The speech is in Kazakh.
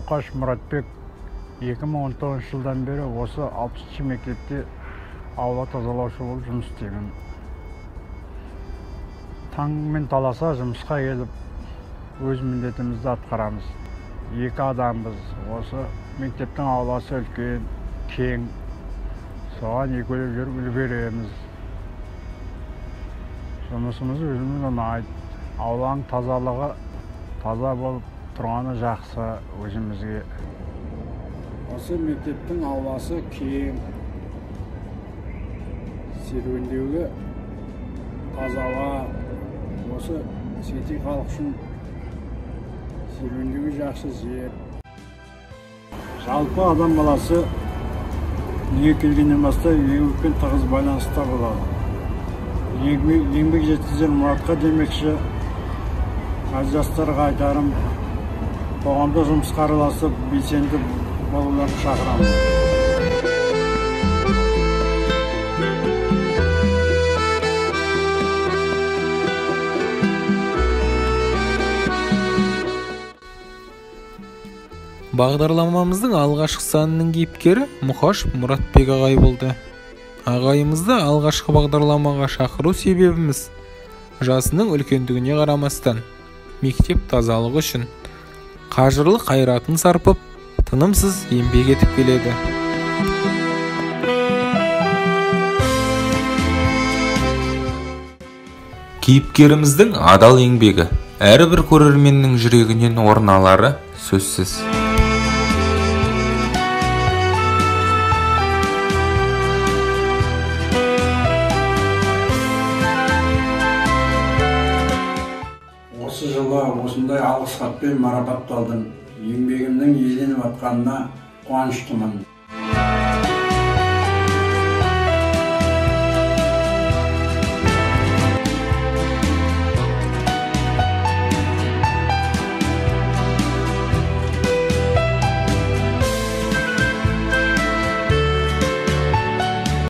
Мұқаш Мұратбек 2019 жылдан бері осы 60 мектепте аула тазалаушы болып жұмыс істеймін. Таңмен таласа жұмысқа келіп, өз міндетімізді атқарамыз. 2 адамбыз. Осы мектептің ауласы үлкен, кең. Соған екеулеп жүріп үлгереміз. Жұмысымыз өзіміз ұнайды. Ауланың тазалығы таза болып тұрғаны жақсы өзімізге. Осы мектептің ауласы кең. Серуендеуге тазала. Осы сети халық үшін серуендеуге жақсы жер. Жалпы адам баласы үйге келгеннен бастап еңбекпен тығыз байланыста болады. Еңбек жеткізген мұратқа демекші, жастарға айтарым, қоғамда жұмысқа араласып, белсенді болуларын шақырамын. Бағдарламамыздың алғашқы санының кейіпкері Мұқаш Мұратбек ағай болды. Ағайымызды алғашқы бағдарламаға шақыру себебіміз жасының үлкендігіне қарамастан мектеп тазалығы үшін қажырлы қайратын сарпып, тынымсыз еңбек етіп келеді. Кейіпкеріміздің адал еңбегі әрбір көрерменнің жүрегінен орын алары сөзсіз. Осы жылы осындай алғыс хатпен марапатталдым. Еңбегімнің еленіп атқанына қуаныштымын.